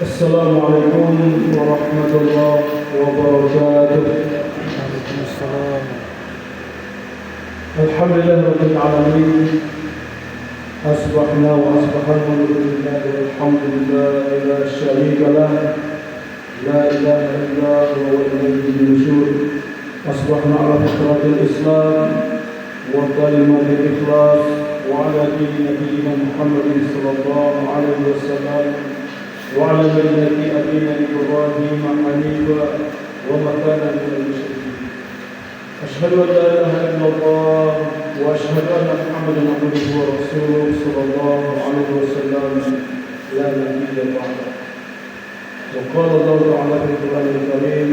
Assalamualaikum warahmatullahi wabarakatuh. Waalaikumsalam. Alhamdulillahirabbil alamin. Asbahna wa asbahanna billahi walhamdulillahi la syarika lah. La ilaha illa huwa al-hayyul qayyum. Asbahna ala fitratil Islam wa kalimatil ikhlas wa ala dini nabiyyina Muhammadin sallallahu alaihi wasallam. وعلى ملة أبينا إبراهيم حنيفا وما كان من المشركين. أشهد أن لا إله إلا الله وأشهد أن محمدا عبده ورسوله صلى الله عليه وسلم لا نبي بعده. وقال الله تعالى في القرآن الكريم: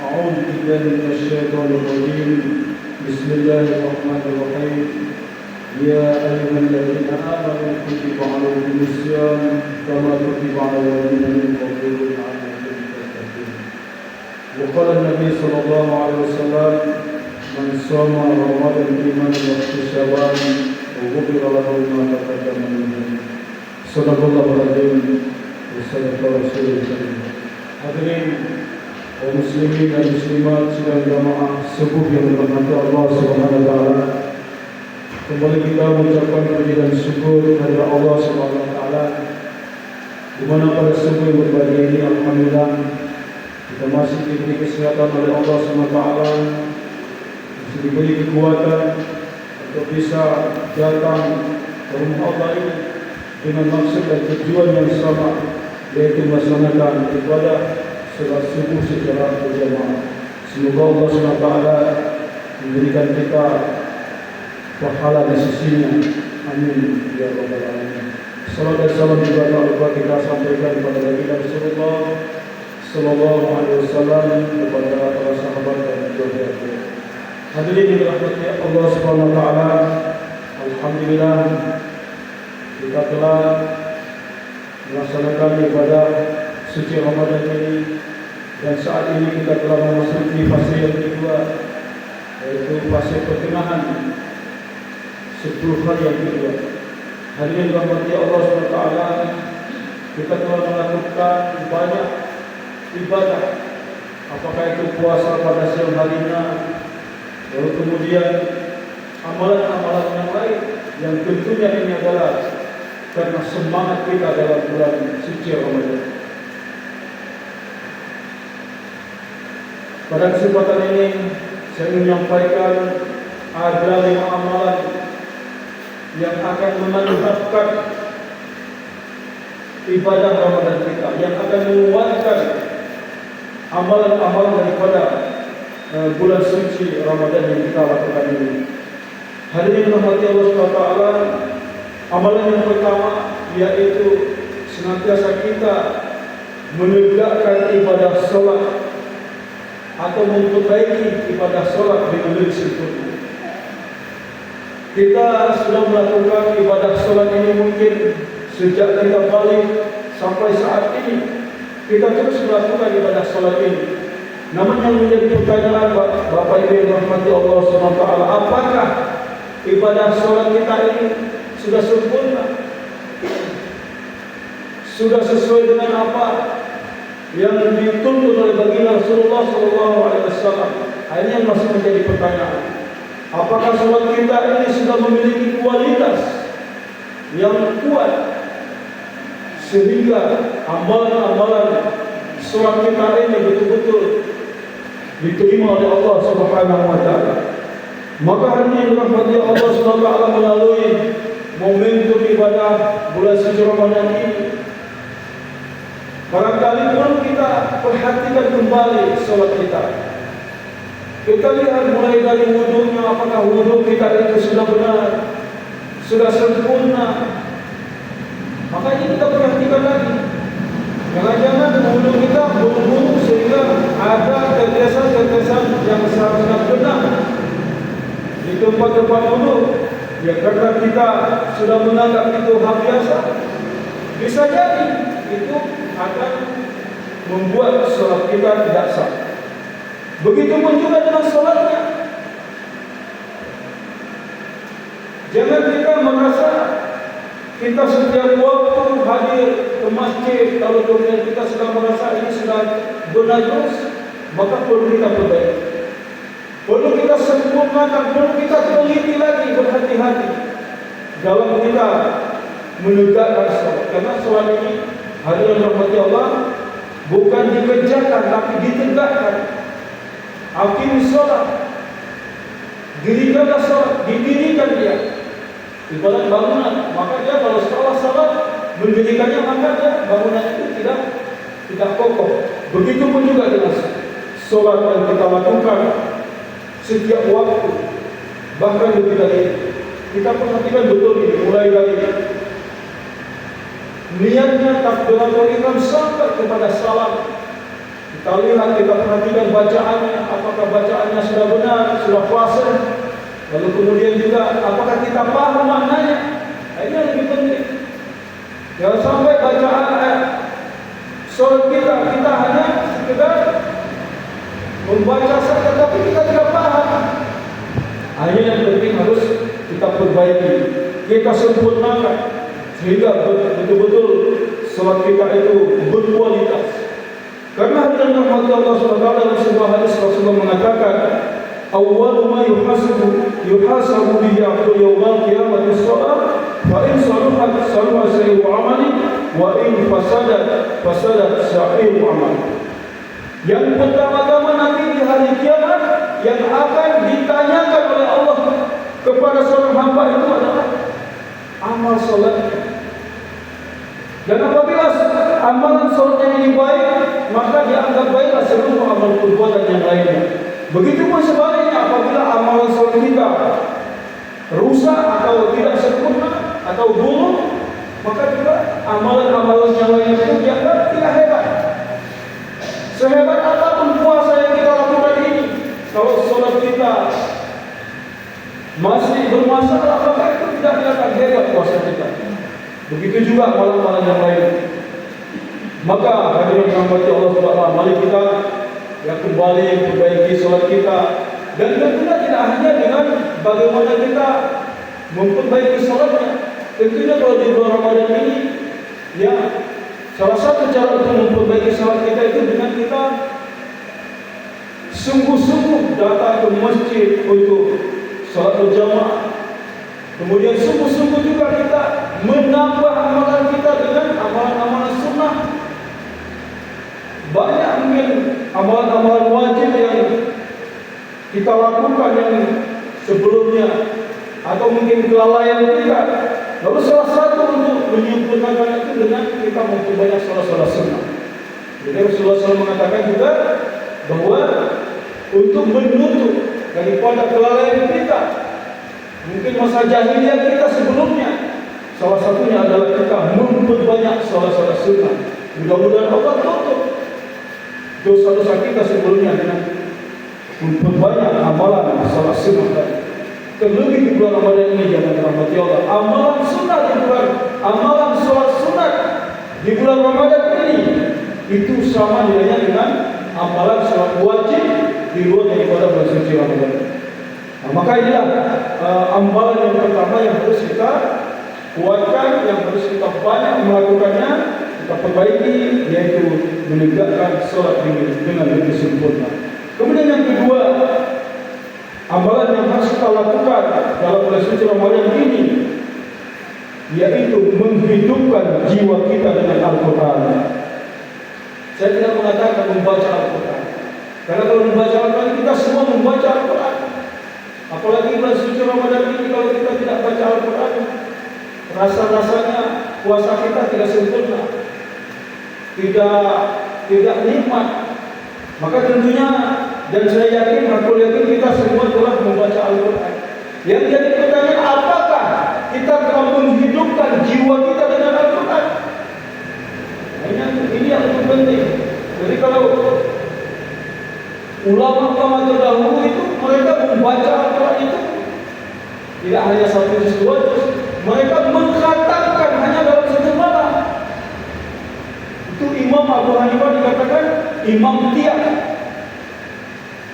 أعوذ بالله من الشيطان الرجيم بسم الله الرحمن الرحيم. يا أيها الذين آمنوا كتب عليكم الصيام كما كتب على الذين من قبلكم لعلكم تتقون. وقال النبي صلى الله عليه وسلم: من صام رمضان إيمانا واحتسابا غفر له ما تقدم من ذنبه. صدق الله العظيم وصدق رسوله الكريم. Hadirin kaum muslimin dan muslimat sidang jamaah subuh yang dirahmati Allah Subhanahu wa taala. Kembali kita mengucapkan puji dan syukur kepada Allah Subhanahu wa taala, di mana pada subuh yang berbahagia ini alhamdulillah kita masih diberi kesehatan oleh Allah Subhanahu wa taala, masih diberi kekuatan untuk bisa datang ke rumah Allah ini dengan maksud dan tujuan yang sama, yaitu melaksanakan ibadah salat subuh secara berjamaah. Semoga Allah Subhanahu wa taala memberikan kita pahala di sisinya. Amin ya rabbal alamin. Salam dan salam juga tak lupa kita sampaikan kepada baginda Rasulullah sallallahu alaihi wasallam, kepada para sahabat dan keluarga. Hadirin yang dirahmati Allah Subhanahu wa taala, alhamdulillah kita telah melaksanakan ibadah suci Ramadan ini, dan saat ini kita telah memasuki fase yang kedua, yaitu fase pertengahan 10 hari yang kedua. Hadirin rahmati Allah SWT, kita telah melakukan banyak ibadah, apakah itu puasa pada siang harinya, lalu kemudian amalan-amalan yang lain, yang tentunya ini adalah karena semangat kita dalam bulan suci Ramadan. Pada kesempatan ini saya menyampaikan ada 5 amalan yang akan memantapkan ibadah Ramadan kita, yang akan menguatkan amalan-amalan daripada bulan suci Ramadan yang kita lakukan ini. Hadirin rahmati Allah SWT, amalan yang pertama yaitu senantiasa kita menegakkan ibadah solat atau memperbaiki ibadah solat dengan lebih sempurna. Kita sudah melakukan ibadah solat ini mungkin sejak kita balik sampai saat ini, kita terus melakukan ibadah solat ini. Namun yang menjadi pertanyaan Bapak Ibu yang dirahmati Allah SWT, apakah ibadah solat kita ini sudah sempurna? Sudah sesuai dengan apa yang dituntut oleh baginda Rasulullah SAW? Ini yang masih menjadi pertanyaan. Apakah sholat kita ini sudah memiliki kualitas yang kuat sehingga amalan-amalan sholat kita ini betul-betul diterima oleh Allah Subhanahu wa taala? Maka hari ini rahmati Allah Subhanahu wa taala melalui momentum ibadah bulan suci Ramadan ini, barangkali pun kita perhatikan kembali sholat kita. Kita lihat mulai dari wudunya, apakah wudu kita itu sudah benar, sudah sempurna. Makanya kita perhatikan lagi, jangan-jangan wudu kita buru-buru sehingga ada tetesan-tetesan yang seharusnya benar di tempat-tempat wudu. Ya karena kita sudah menganggap itu hal biasa, bisa jadi itu akan membuat sholat kita tidak sah. Begitupun juga dengan sholatnya. Jangan kita merasa kita setiap waktu hadir ke masjid, kalau kemudian kita sedang merasa ini sedang bernajis, maka perlu kita perbaiki, perlu kita sempurnakan, perlu kita teliti lagi, berhati-hati dalam kita menegakkan salat. Karena salat ini hadirin rahmati Allah bukan dikerjakan tapi ditegakkan. Aqim salat, dirikanlah salat, didirikan dia. Ibarat bangunan, maka dia kalau setelah salat mendirikannya, maka dia bangunan itu tidak kokoh. Begitupun juga dengan salat yang kita lakukan setiap waktu, bahkan lebih dari itu. Kita perhatikan betul ini, mulai dari niatnya takbiratul ihram sampai kepada salam. Kita lihat, kita perhatikan bacaannya, apakah bacaannya sudah benar, sudah fasih. Lalu kemudian juga apakah kita paham maknanya? Ini yang lebih penting. Jangan sampai bacaan salat kita hanya sekedar membaca saja tapi kita tidak paham. Hanya yang penting harus kita perbaiki, kita sempurnakan sehingga betul-betul salat kita itu berkualitas. Karena hadirin rahmati Allah SWT dalam sebuah hadis Rasulullah mengatakan, awwalu ma yuhasabu bihi 'abdu yawmal qiyamati shalah, fa in saluhat saluha sa'iru 'amali wa in fasadat sa'iru 'amali. Yang pertama-tama nanti di hari kiamat yang akan ditanyakan oleh Allah kepada seorang hamba itu adalah amal salatnya. Dan apabila amalan salatnya ini baik, maka dianggap baiklah seluruh amal perbuatan yang lainnya. Begitupun sebaliknya, apabila amalan salat kita rusak atau tidak sempurna atau buruk, maka juga amalan-amalan yang lainnya itu dianggap tidak hebat. Sehebat apapun puasa yang kita lakukan ini, kalau salat kita masih bermasalah, maka itu tidak akan hebat puasa kita. Begitu juga amalan-amalan yang lain. Maka hadirin rahmati Allah SWT, mari kita kembali memperbaiki salat kita. Dan tentunya tidak hanya dengan bagaimana kita memperbaiki salatnya. Tentunya kalau di bulan Ramadan ini, ya salah satu cara untuk memperbaiki salat kita itu dengan kita sungguh-sungguh datang ke masjid untuk salat berjamaah. Kemudian sungguh-sungguh juga kita menambah amalan kita dengan amalan-amalan sunnah. Banyak mungkin amalan-amalan wajib yang kita lakukan yang sebelumnya, atau mungkin kelalaian kita. Lalu salah satu untuk menyempurnakan itu dengan kita memperbanyak salat-salat sunnah. Jadi Rasulullah SAW mengatakan juga bahwa untuk menutup daripada kelalaian kita, mungkin masa jahiliyah kita sebelumnya, salah satunya adalah kita memperbanyak salat-salat sunnah. Mudah-mudahan Allah tutup dosa-dosa kita sebelumnya dengan memperbanyak amalan salat sunnah. Terlebih di bulan Ramadan ini, jangan rahmati Allah, amalan sunnah di bulan, amalan salat sunnah di bulan Ramadan ini itu sama nilainya dengan amalan salat wajib di luar daripada bulan suci Ramadan. Nah, maka inilah amalan yang pertama yang harus kita kuatkan, yang harus kita banyak melakukannya, kita perbaiki, yaitu menegakkan salat ini dengan lebih sempurna. Kemudian yang kedua, amalan yang harus kita lakukan dalam bulan suci Ramadan ini, yaitu menghidupkan jiwa kita dengan Al-Quran. Saya tidak mengatakan membaca Al-Quran, karena kalau membaca Al-Quran, kita semua membaca Al-Quran. Apalagi bulan suci Ramadan ini, kalau kita tidak baca Al-Quran, rasa-rasanya puasa kita tidak sempurna, tidak nikmat. Maka tentunya, dan saya yakin, aku yakin kita semua telah membaca Al-Quran. Yang jadi pertanyaan, apakah kita telah menghidupkan jiwa kita dengan Al-Quran? Ini yang lebih penting. Jadi kalau ulama-ulama terdahulu itu, mereka membaca Al-Quran itu tidak hanya satu juz, dua juz, mereka mengkhatamkan hanya dalam satu malam. Itu Imam Abu Hanifah dikatakan Imam Tiak.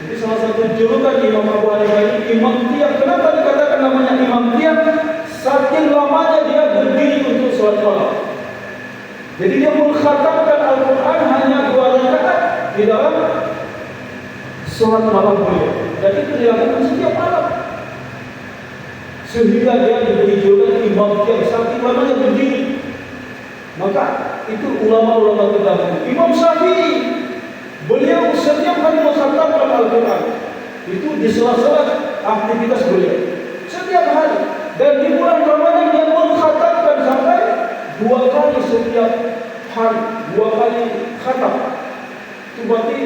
Jadi salah satu julukan Imam Abu Hanifah ini Imam Tiak. Kenapa dikatakan namanya Imam Tiak? Saking lamanya dia berdiri untuk sholat malam. Jadi dia mengkhatamkan Al-Quran hanya 2 rakaat di dalam sholat malam beliau. Dan itu dilakukan setiap malam. Sehingga dia diberi julukan imam yang saking lamanya berdiri. Maka itu ulama-ulama terdahulu. Imam Syafi'i, beliau setiap hari mengkhatamkan Al-Quran. Itu di sela-sela aktivitas beliau. Setiap hari. Dan di bulan Ramadan dia mengkhatamkan sampai 2 kali setiap hari, 2 kali khatam. Itu berarti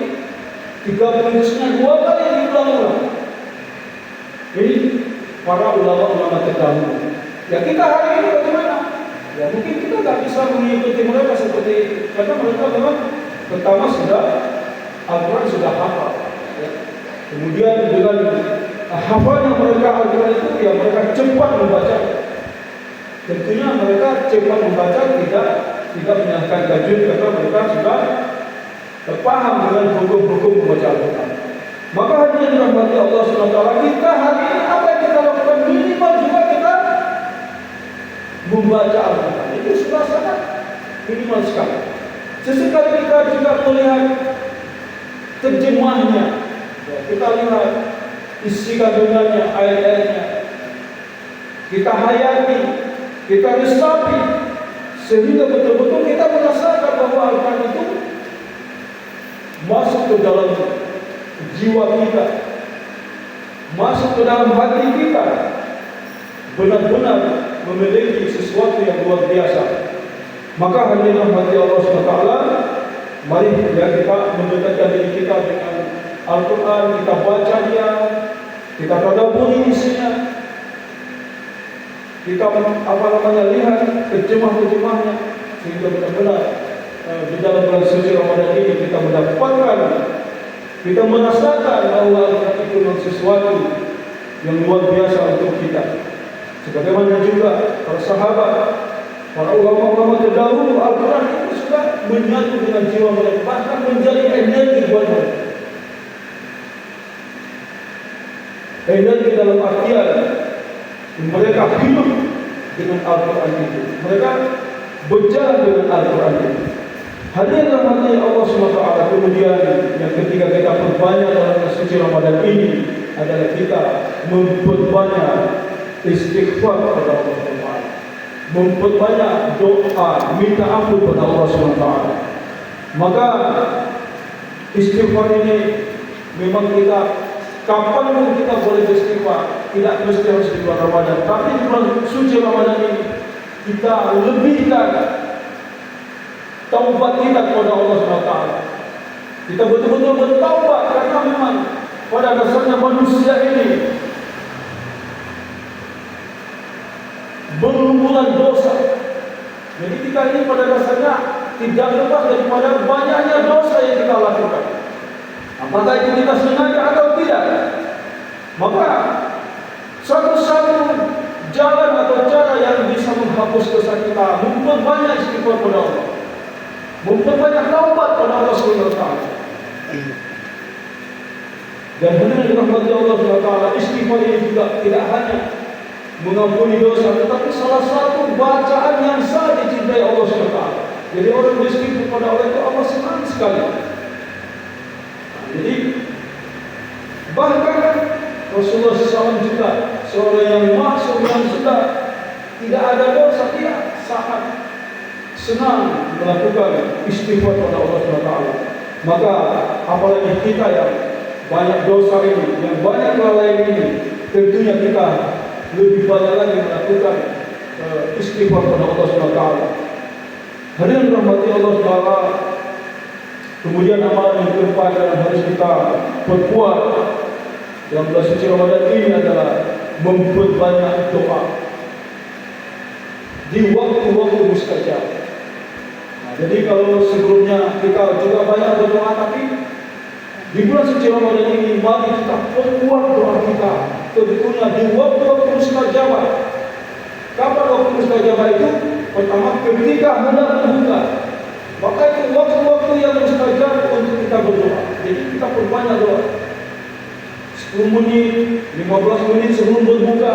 3 juznya 2 kali diulang-ulang. Ini para ulama-ulama terdahulu. Ya kita hari ini bagaimana? Ya mungkin kita tak bisa mengikuti mereka seperti, karena mereka memang pertama sudah Al-Quran sudah hafal. Ya. Kemudian dengan hafalnya mereka Al-Quran itu, ya mereka cepat membaca. Tentunya mereka cepat membaca tidak menyalahkan tajwid, karena mereka sudah paham dengan hukum-hukum membaca Al-Quran. Maka hadirin dirahmati Allah SWT, kita hari ini apa yang kita lakukan? Minimal juga kita membaca Al-Quran. Itu sudah sangat minimal sekali. Sesekali kita juga melihat terjemahnya, ya, kita lihat isi kandungannya, ayat-ayatnya, kita hayati, kita resapi, sehingga betul-betul kita merasakan bahwa Al-Quran itu masuk ke dalam jiwa kita, masuk ke dalam hati kita, benar-benar memiliki sesuatu yang luar biasa. Maka hadirin rahmati Allah SWT, mari ya kita mendekatkan diri kita dengan Al-Quran, kita baca dia, kita tadabburi isinya, kita lihat terjemah-terjemahnya, sehingga benar-benar di dalam bulan suci Ramadan ini kita mendapatkan, kita merasakan bahwa Al-Quran itu memang sesuatu yang luar biasa untuk kita. Sebagaimana juga para sahabat, para ulama-ulama terdahulu, Al-Quran itu sudah menyatu dengan jiwa mereka, bahkan menjadi energi buat mereka. Energi dalam artian mereka hidup dengan Al-Quran itu, mereka berjalan dengan Al-Quran itu. Hadirin rahmati Allah SWT, kemudian yang ketiga kita perbanyak dalam suci Ramadan ini adalah kita memperbanyak istighfar kepada Allah SWT, memperbanyak doa, minta ampun kepada Allah SWT. Maka istighfar ini memang kita kapan pun kita boleh beristighfar, tidak mesti harus di bulan Ramadan, tapi di bulan suci Ramadan ini kita lebihkan taubat kita kepada Allah SWT. Kita betul-betul bertaubat, karena memang pada dasarnya manusia ini berlumuran dosa. Jadi kita ini pada dasarnya tidak lepas daripada banyaknya dosa yang kita lakukan. Apakah itu kita sengaja atau tidak? Maka satu-satu jalan atau cara yang bisa menghapus dosa kita, memperbanyak istighfar kepada Allah, memperbanyak taubat kepada Allah SWT. Dan benar dirahmati Allah SWT, istighfar ini juga tidak hanya mengampuni dosa, tetapi salah satu bacaan yang sangat dicintai Allah SWT. Jadi orang beristighfar kepada Allah itu Allah senang sekali. Jadi bahkan Rasulullah SAW juga seorang yang masuk yang sudah tidak ada dosa, dia sangat senang melakukan istighfar kepada Allah SWT. Maka apalagi kita yang banyak dosa ini, yang banyak kelalaian ini, tentunya kita lebih banyak lagi melakukan istighfar kepada Allah SWT. Hadirin rahmati Allah SWT, kemudian amalan yang keempat yang harus kita perkuat dalam bulan suci Ramadan ini adalah memperbanyak doa di waktu-waktu mustajab. Jadi kalau sebelumnya kita juga banyak berdoa, tapi di bulan suci Ramadan ini mari kita perkuat doa kita, tentunya di waktu-waktu mustajab. Kapan waktu mustajab itu? Pertama, ketika hendak berbuka. Maka itu waktu-waktu yang mustajab untuk kita berdoa. Jadi kita perbanyak doa. 10 menit, 15 menit sebelum berbuka,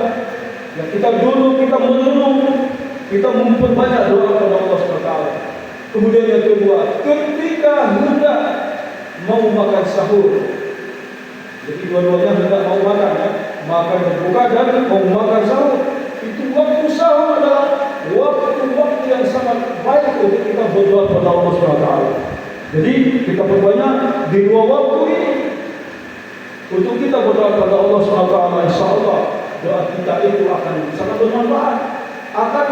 ya kita duduk, kita merenung kita memperbanyak doa kepada Allah SWT. Kemudian yang kedua, ketika hendak mau makan sahur. Jadi dua-duanya hendak mau makan, ya, makan berbuka dan mau makan sahur. Itu waktu sahur adalah waktu-waktu yang sangat baik untuk kita berdoa kepada Allah SWT. Jadi kita perbanyak di dua waktu ini untuk kita berdoa kepada Allah SWT. Insya Allah doa kita itu akan sangat bermanfaat, akan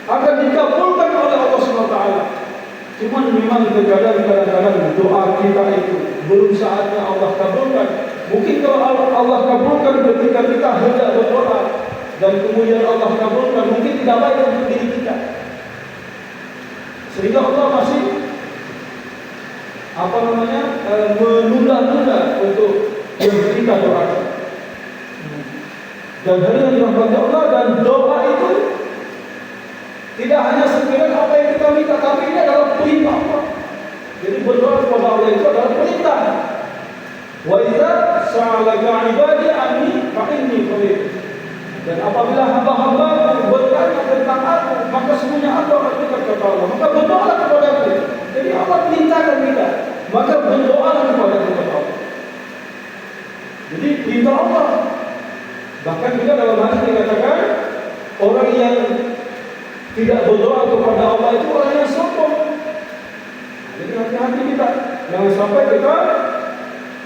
akan dikabulkan oleh Allah SWT. Cuman memang kadang-kadang doa kita itu belum saatnya Allah kabulkan. Mungkin kalau Allah kabulkan ketika kita hendak berdoa dan kemudian Allah kabulkan, mungkin tidak baik untuk diri kita, sehingga Allah masih menunda-nunda untuk yang kita doakan. Dan hal yang dirahmati Allah, dan doa itu tidak hanya sekedar apa yang kita minta, tapi ini adalah perintah Allah. Jadi berdoa kepada Allah itu adalah perintah. Wa idza sa'alaka 'ibadi anni fa inni qarib. Dan apabila hamba-hamba bertanya tentang aku, maka semuanya aku akan dekat kepada Allah. Maka berdoalah kepada aku. Jadi Allah perintahkan kita, maka berdoalah kepada Allah. Jadi perintah Allah. Bahkan juga dalam hadis dikatakan, orang yang tidak berdoa kepada Allah itu orang yang sombong. Jadi hati-hati kita, jangan sampai kita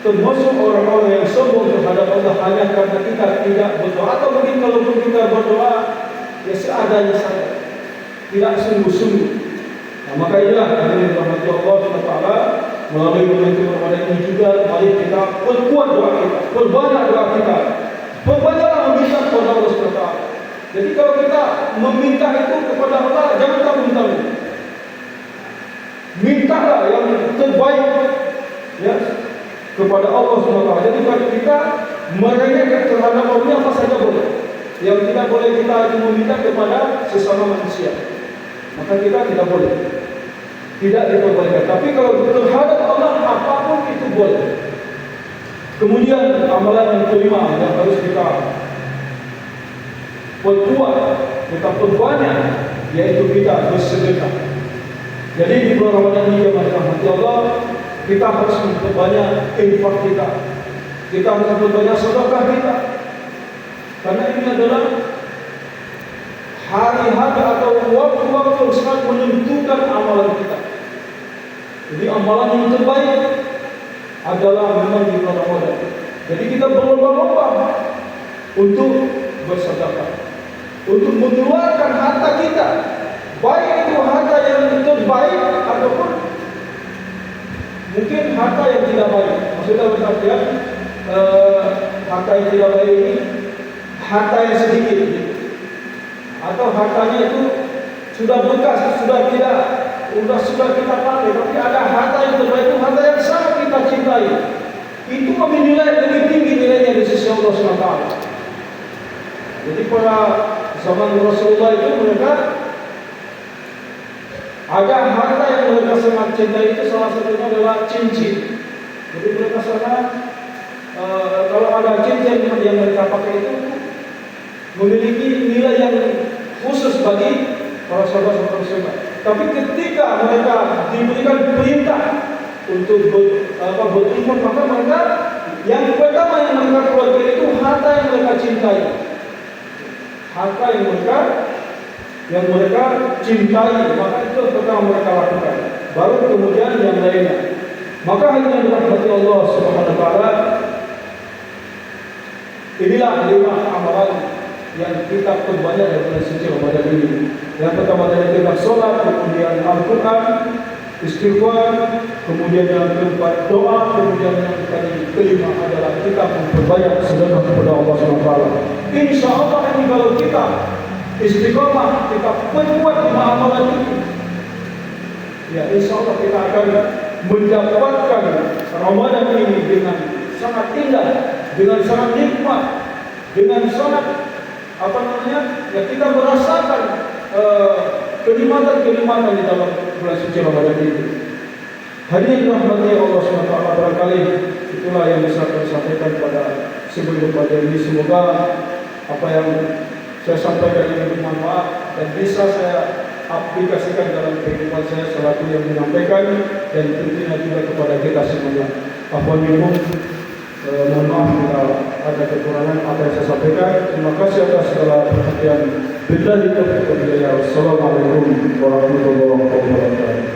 termasuk orang-orang yang sombong terhadap Allah hanya karena kita tidak berdoa, atau mungkin kalaupun kita berdoa ya seadanya saja, tidak sungguh-sungguh. Nah, maka inilah yang dirahmati Allah SWT, melalui momentum Ramadan ini juga mari kita perkuat doa kita, perbanyak doa kita, perbanyaklah meminta kepada Allah SWT. Jadi kalau kita meminta itu kepada Allah, jangan tanggung-tanggung, mintalah yang terbaik, ya, kepada Allah SWT. Jadi kalau kita merengek terhadap Allah, apa saja boleh. Yang tidak boleh kita itu meminta kepada sesama manusia, maka kita tidak boleh, tidak diperbolehkan. Tapi kalau terhadap Allah, apapun itu boleh. Kemudian amalan yang kelima yang harus kita perkuat, kita perbanyak, yaitu kita bersedekah. Jadi di bulan Ramadan ini, rahmati Allah, kita harus memperbanyak infak kita, kita harus memperbanyak sedekah kita, karena ini adalah hari-hari atau waktu-waktu yang sangat menentukan amalan kita. Jadi amalan yang terbaik adalah memang di bulan Ramadan. Jadi kita berlomba-lomba untuk bersedekah, untuk mengeluarkan harta kita, baik itu harta yang terbaik ataupun mungkin harta yang tidak baik. Maksudnya berarti harta yang tidak baik ini harta yang sedikit, atau hartanya itu sudah bekas, sudah kita pakai, tapi ada harta yang terbaik, itu harta yang sangat kita cintai. Itu memiliki nilai lebih tinggi nilainya di sisi Allah SWT. Jadi pada zaman Rasulullah itu mereka ada harta yang mereka sangat cintai, itu salah satunya adalah cincin. Jadi mereka sangat kalau ada cincin yang mereka pakai itu memiliki nilai yang khusus bagi para sahabat-sahabat. Tapi ketika mereka diberikan perintah untuk berinfak, maka mereka yang pertama yang mereka keluarkan itu harta yang mereka cintai, harta yang mereka cintai, maka itu pertama mereka lakukan. Baru kemudian yang lainnya. Maka hal yang dirahmati Allah Subhanahu wa taala, inilah 5 amalan yang kita perbanyak dalam bulan suci Ramadan ini. Yang pertama dari kita sholat, kemudian Al-Quran, istighfar, kemudian yang keempat doa, kemudian yang kelima adalah kita memperbanyak sedekah kepada Allah SWT. Insya Allah ini kalau kita istiqomah, kita perkuat 5 amalan ini, ya insya Allah kita akan mendapatkan Ramadan ini dengan sangat indah, dengan sangat nikmat, dengan sangat ya kita merasakan kenikmatan-kenikmatan di dalam bulan suci Ramadan ini. Hadirin rahmati Allah SWT, barangkali itulah yang bisa saya sampaikan pada sebelum pada ini. Semoga apa yang saya sampaikan ini bermanfaat dan bisa saya aplikasikan dalam kehidupan saya selaku yang menyampaikan, dan tentunya juga kepada kita semuanya. Mohon maaf bila ada kekurangan apa yang saya sampaikan. Terima kasih atas segala perhatian. Billahi taufiq wal hidayah. Wassalamualaikum warahmatullahi wabarakatuh.